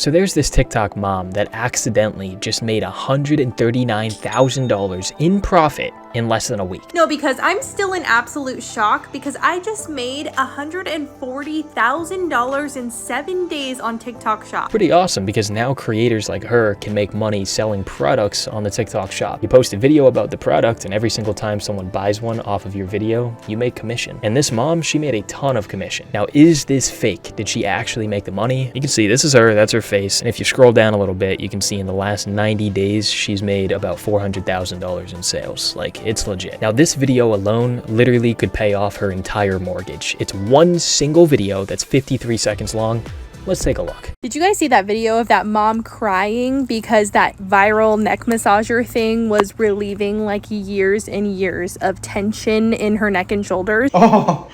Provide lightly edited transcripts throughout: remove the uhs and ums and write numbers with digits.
So there's this TikTok mom that accidentally just made $139,000 in profit in less than a week. No, because I'm still in absolute shock because I just made $140,000 in 7 days on TikTok Shop. Pretty awesome, because now creators like her can make money selling products on the TikTok Shop. You post a video about the product, and every single time someone buys one off of your video, you make commission. And this mom, she made a ton of commission. Now, is this fake? Did she actually make the money? You can see this is her, that's her face. And if you scroll down a little bit, you can see in the last 90 days, she's made about $400,000 in sales. Like, it's legit. Now, this video alone literally could pay off her entire mortgage. It's one single video that's 53 seconds long. Let's take a look. Did you guys see that video of that mom crying because that viral neck massager thing was relieving like years and years of tension in her neck and shoulders? Oh.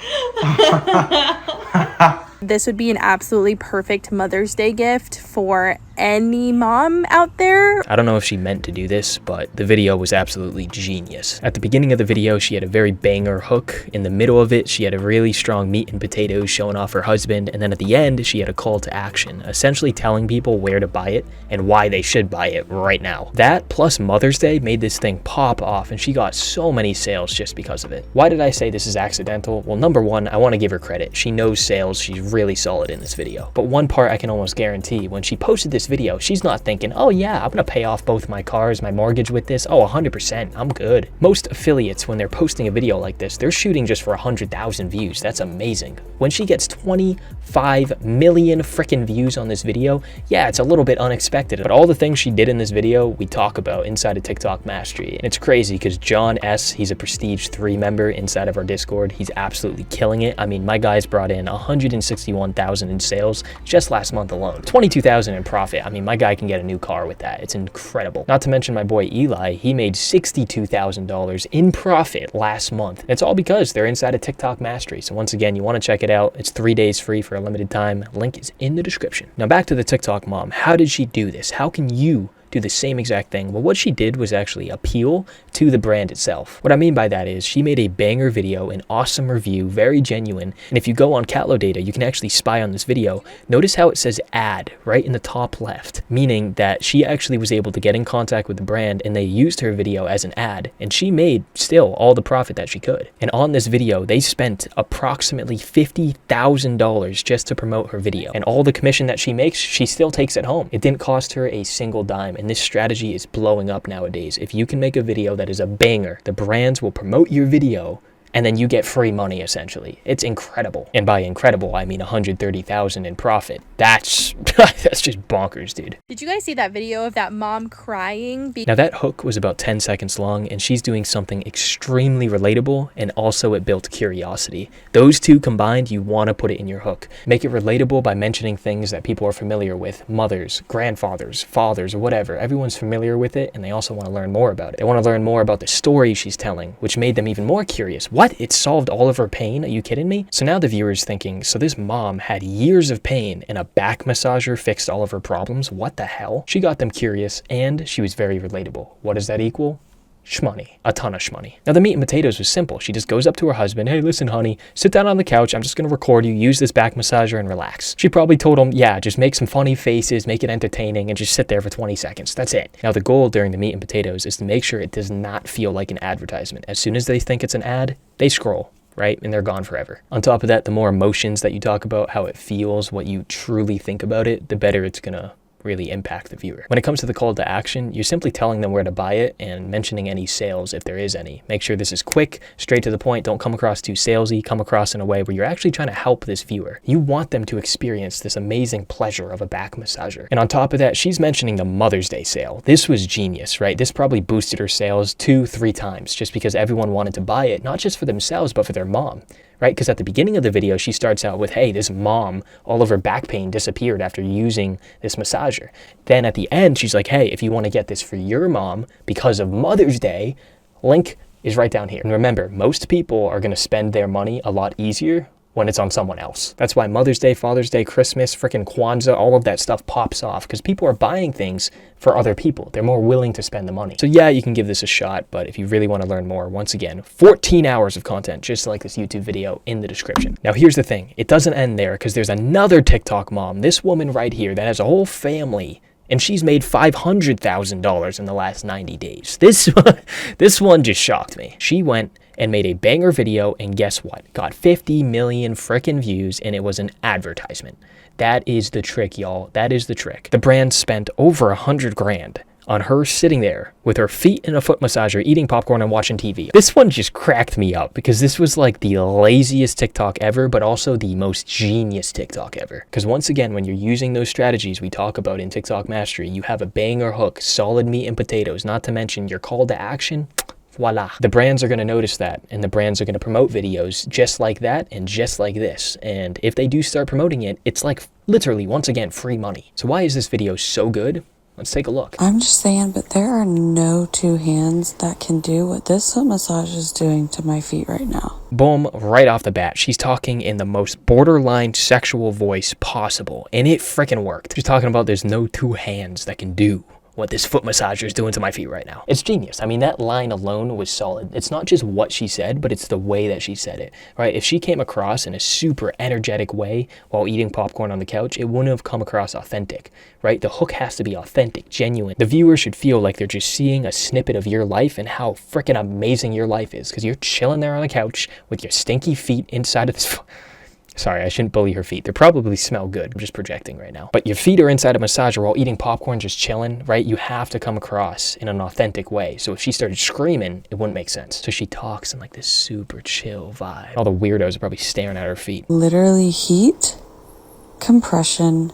This would be an absolutely perfect Mother's Day gift for any mom out there. I don't know if she meant to do this, but the video was absolutely genius. At the beginning of the video, she had a very banger hook. In the middle of it, she had a really strong meat and potatoes showing off her husband. And then at the end, she had a call to action, essentially telling people where to buy it and why they should buy it right now. That plus Mother's Day made this thing pop off, and she got so many sales just because of it. Why did I say this is accidental? Well, number one, I want to give her credit. She knows sales. She's really solid in this video. But one part I can almost guarantee, when she posted this video, she's not thinking, oh yeah, I'm gonna pay off both my cars, my mortgage with this. Oh, 100%, I'm good. Most affiliates, when they're posting a video like this, they're shooting just for 100,000 views. That's amazing. When she gets 25 million freaking views on this video, yeah, it's a little bit unexpected. But all the things she did in this video, we talk about inside of TikTok Mastery. And it's crazy because John S., he's a Prestige 3 member inside of our Discord. He's absolutely killing it. I mean, my guy's brought in 161,000 in sales just last month alone. 22,000 in profit. I mean, my guy can get a new car with that. It's incredible. Not to mention my boy Eli, he made $62,000 in profit last month. And it's all because they're inside of TikTok Mastery. So once again, you want to check it out. It's 3 days free for a limited time. Link is in the description. Now back to the TikTok mom. How did she do this? How can you do the same exact thing? Well, what she did was actually appeal to the brand itself. What I mean by that is she made a banger video, an awesome review, very genuine. And if you go on Catlow data, you can actually spy on this video. Notice how it says ad right in the top left, meaning that she actually was able to get in contact with the brand and they used her video as an ad, and she made still all the profit that she could. And on this video, they spent approximately $50,000 just to promote her video. And all the commission that she makes, she still takes it home. It didn't cost her a single dime. And this strategy is blowing up nowadays. If you can make a video that is a banger, the brands will promote your video and then you get free money essentially. It's incredible. And by incredible, I mean 130,000 in profit. That's just bonkers, dude. Did you guys see that video of that mom crying? Now that hook was about 10 seconds long, and she's doing something extremely relatable, and also it built curiosity. Those two combined, you want to put it in your hook. Make it relatable by mentioning things that people are familiar with. Mothers, grandfathers, fathers, or whatever. Everyone's familiar with it, and they also want to learn more about it. They want to learn more about the story she's telling, which made them even more curious. What? It solved all of her pain? Are you kidding me? So now the viewer's thinking, so this mom had years of pain and a back massager fixed all of her problems? What the hell? She got them curious, and she was very relatable. What does that equal? Shmoney. A ton of shmoney. Now the meat and potatoes was simple. She just goes up to her husband, hey, listen, honey, sit down on the couch. I'm just going to record you, use this back massager and relax. She probably told him, yeah, just make some funny faces, make it entertaining, and just sit there for 20 seconds. That's it. Now the goal during the meat and potatoes is to make sure it does not feel like an advertisement. As soon as they think it's an ad, they scroll, right? And they're gone forever. On top of that, the more emotions that you talk about, how it feels, what you truly think about it, the better it's gonna really impact the viewer. When it comes to the call to action, you're simply telling them where to buy it and mentioning any sales if there is any. Make sure this is quick, straight to the point. Don't come across too salesy. Come across in a way where you're actually trying to help this viewer. You want them to experience this amazing pleasure of a back massager. And on top of that, she's mentioning the Mother's Day sale. This was genius, right? This probably boosted her sales 2-3 times just because everyone wanted to buy it, not just for themselves, but for their mom. Right? Because at the beginning of the video, she starts out with, hey, this mom, all of her back pain disappeared after using this massager. Then at the end, she's like, hey, if you want to get this for your mom because of Mother's Day, link is right down here. And remember, most people are going to spend their money a lot easier when it's on someone else. That's why Mother's Day, Father's Day, Christmas, freaking Kwanzaa, all of that stuff pops off because people are buying things for other people. They're more willing to spend the money. So yeah, you can give this a shot, but if you really want to learn more, once again, 14 hours of content just like this YouTube video in the description. Now here's the thing, it doesn't end there because there's another TikTok mom, this woman right here that has a whole family, and she's made $500,000 in the last 90 days. This one just shocked me. She went and made a banger video, and guess what? Got 50 million frickin' views, and it was an advertisement. That is the trick, y'all. That is the trick. The brand spent over 100 grand on her sitting there with her feet in a foot massager, eating popcorn and watching TV. This one just cracked me up because this was like the laziest TikTok ever, but also the most genius TikTok ever. Because once again, when you're using those strategies we talk about in TikTok Mastery, you have a banger hook, solid meat and potatoes, not to mention your call to action. Voila. The brands are going to notice that, and the brands are going to promote videos just like that and just like this. And if they do start promoting it, it's like literally, once again, free money. So why is this video so good? Let's take a look. I'm just saying, but there are no two hands that can do what this foot massage is doing to my feet right now. Boom, right off the bat, she's talking in the most borderline sexual voice possible, and it freaking worked. She's talking about there's no two hands that can do what this foot massager is doing to my feet right now. It's genius. I mean, that line alone was solid. It's not just what she said, but it's the way that she said it, right? If she came across in a super energetic way while eating popcorn on the couch, it wouldn't have come across authentic, right? The hook has to be authentic, genuine. The viewer should feel like they're just seeing a snippet of your life and how freaking amazing your life is, because you're chilling there on the couch with your stinky feet inside of this... Sorry, I shouldn't bully her feet. They probably smell good. I'm just projecting right now. But your feet are inside a massager while eating popcorn, just chilling, right? You have to come across in an authentic way. So if she started screaming, it wouldn't make sense. So she talks in like this super chill vibe. All the weirdos are probably staring at her feet. Literally heat, compression,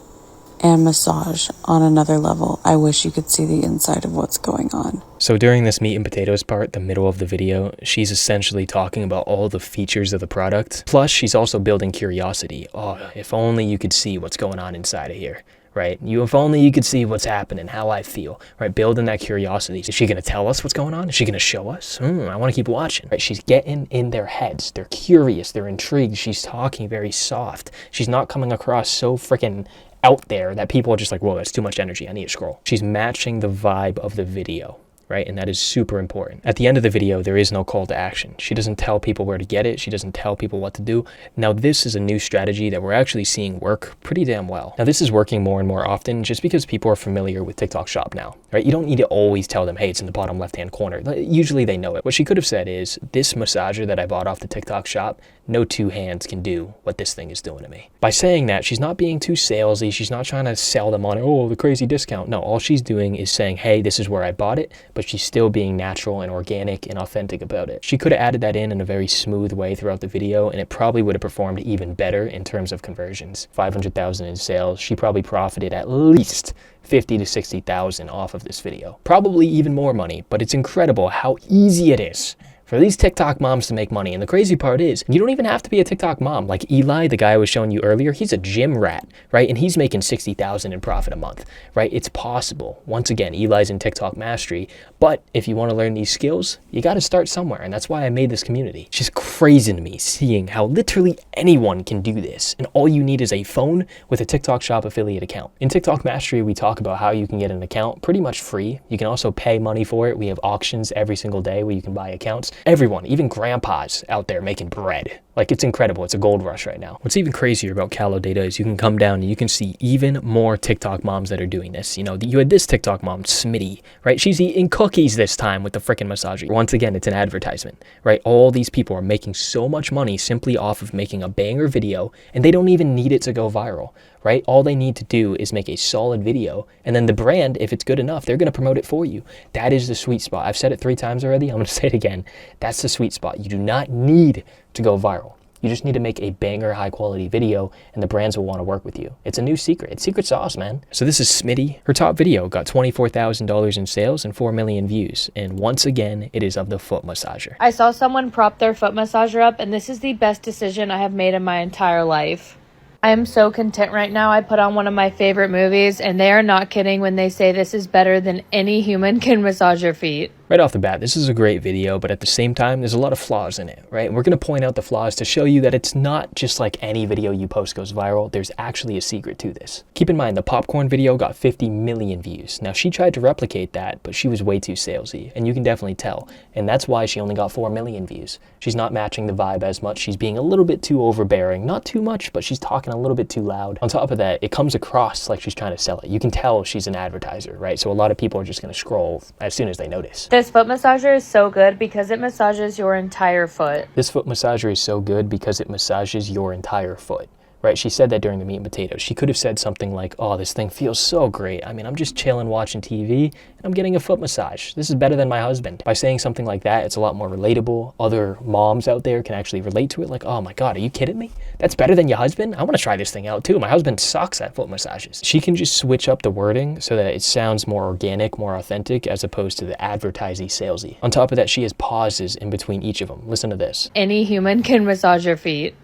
and massage on another level. I wish you could see the inside of what's going on. So during this meat and potatoes part, the middle of the video, she's essentially talking about all the features of the product. Plus, she's also building curiosity. Oh, if only you could see what's going on inside of here, right? If only you could see what's happening, how I feel, right? Building that curiosity. Is she going to tell us what's going on? Is she going to show us? I want to keep watching, right? She's getting in their heads. They're curious. They're intrigued. She's talking very soft. She's not coming across so freaking out there that people are just like, whoa, that's too much energy. I need to scroll. She's matching the vibe of the video, right? And that is super important. At the end of the video, there is no call to action. She doesn't tell people where to get it. She doesn't tell people what to do. Now, this is a new strategy that we're actually seeing work pretty damn well. Now, this is working more and more often just because people are familiar with TikTok Shop now, right? You don't need to always tell them, hey, it's in the bottom left-hand corner. Usually they know it. What she could have said is, this massager that I bought off the TikTok Shop, no two hands can do what this thing is doing to me. By saying that, she's not being too salesy. She's not trying to sell them on, oh, the crazy discount. No, all she's doing is saying, hey, this is where I bought it, but she's still being natural and organic and authentic about it. She could have added that in a very smooth way throughout the video, and it probably would have performed even better in terms of conversions. 500,000 in sales. She probably profited at least 50 to 60,000 off of this video. Probably even more money, but it's incredible how easy it is for these TikTok moms to make money. And the crazy part is, you don't even have to be a TikTok mom. Like Eli, the guy I was showing you earlier, he's a gym rat, right? And he's making 60,000 in profit a month, right? It's possible. Once again, Eli's in TikTok Mastery. But if you want to learn these skills, you got to start somewhere. And that's why I made this community. It's just crazy to me seeing how literally anyone can do this. And all you need is a phone with a TikTok Shop affiliate account. In TikTok Mastery, we talk about how you can get an account pretty much free. You can also pay money for it. We have auctions every single day where you can buy accounts. Everyone, even grandpas out there making bread. Like, it's incredible. It's a gold rush right now. What's even crazier about Callow Data is you can come down and you can see even more TikTok moms that are doing this. You know, you had this TikTok mom, Smitty, right? She's eating cookies this time with the frickin' massager. Once again, it's an advertisement, right? All these people are making so much money simply off of making a banger video, and they don't even need it to go viral, right? All they need to do is make a solid video, and then the brand, if it's good enough, they're going to promote it for you. That is the sweet spot. I've said it 3 times already. I'm going to say it again. That's the sweet spot. You do not need to go viral. You just need to make a banger, high quality video, and the brands will want to work with you. It's a new secret. It's secret sauce, man. So this is Smitty. Her top video got $24,000 in sales and 4 million views. And once again, it is of the foot massager. I saw someone prop their foot massager up, and this is the best decision I have made in my entire life. I am so content right now. I put on one of my favorite movies, and they are not kidding when they say this is better than any human can massage your feet. Right off the bat, this is a great video, but at the same time, there's a lot of flaws in it, right? And we're going to point out the flaws to show you that it's not just like any video you post goes viral. There's actually a secret to this. Keep in mind, the popcorn video got 50 million views. Now, she tried to replicate that, but she was way too salesy, and you can definitely tell. And that's why she only got 4 million views. She's not matching the vibe as much. She's being a little bit too overbearing. Not too much, but she's talking a little bit too loud. On top of that, it comes across like she's trying to sell it. You can tell she's an advertiser, right? So a lot of people are just going to scroll as soon as they notice. This foot massager is so good because it massages your entire foot. This foot massager is so good because it massages your entire foot. Right, she said that during the meat and potatoes. She could have said something like, oh, this thing feels so great. I mean, I'm just chilling watching TV and I'm getting a foot massage. This is better than my husband. By saying something like that, it's a lot more relatable. Other moms out there can actually relate to it. Like, oh my God, are you kidding me? That's better than your husband? I want to try this thing out too. My husband sucks at foot massages. She can just switch up the wording so that it sounds more organic, more authentic, as opposed to the advertising salesy. On top of that, she has pauses in between each of them. Listen to this. Any human can massage your feet.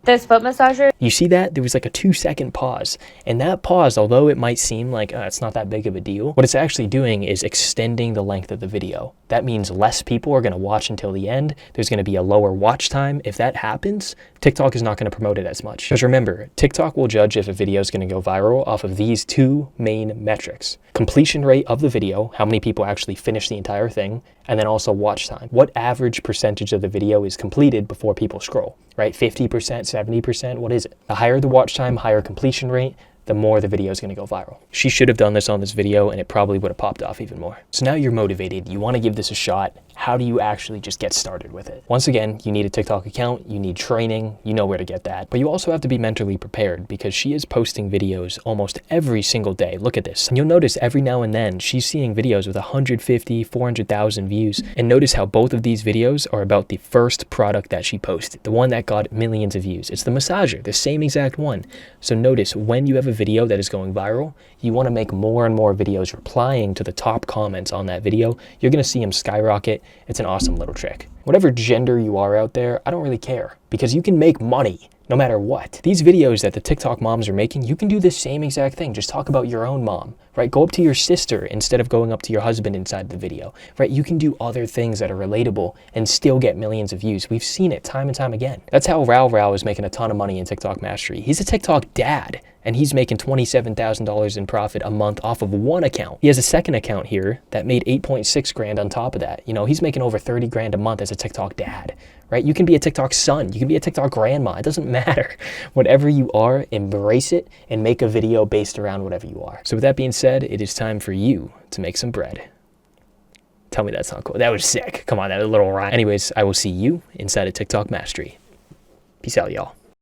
This foot massager. You see that? There was like a 2-second pause. And that pause, although it might seem like it's not that big of a deal, what it's actually doing is extending the length of the video. That means less people are going to watch until the end. There's going to be a lower watch time. If that happens, TikTok is not going to promote it as much. Because remember, TikTok will judge if a video is going to go viral off of these 2 main metrics. Completion rate of the video, how many people actually finish the entire thing, and then also watch time. What average percentage of the video is completed before people scroll, right? 50%, 70%, what is it? The higher the watch time, higher completion rate, the more the video is going to go viral. She should have done this on this video and it probably would have popped off even more. So now you're motivated, you want to give this a shot. How do you actually just get started with it? Once again, you need a TikTok account, you need training, you know where to get that. But you also have to be mentally prepared because she is posting videos almost every single day. Look at this. And you'll notice every now and then she's seeing videos with 150, 400,000 views. And notice how both of these videos are about the first product that she posted, the one that got millions of views. It's the massager, the same exact one. So notice when you have a video that is going viral, you want to make more and more videos replying to the top comments on that video. You're going to see them skyrocket. It's an awesome little trick. Whatever gender you are out there, I don't really care because you can make money no matter what. These videos that the TikTok moms are making, you can do the same exact thing. Just talk about your own mom, right? Go up to your sister instead of going up to your husband inside the video, right? You can do other things that are relatable and still get millions of views. We've seen it time and time again. That's how Rao is making a ton of money in TikTok mastery. He's a TikTok dad and he's making $27,000 in profit a month off of one account. He has a second account here that made 8.6 grand on top of that. You know, he's making over 30 grand a month as a TikTok dad, right? You can be a TikTok son, you can be a TikTok grandma, it doesn't matter. Whatever you are, embrace it and make a video based around whatever you are. So with that being said, it is time for you to make some bread. Tell me that's not cool. That was sick. Come on, that was a little rhyme. Anyways, I will see you inside of TikTok Mastery. Peace out, y'all.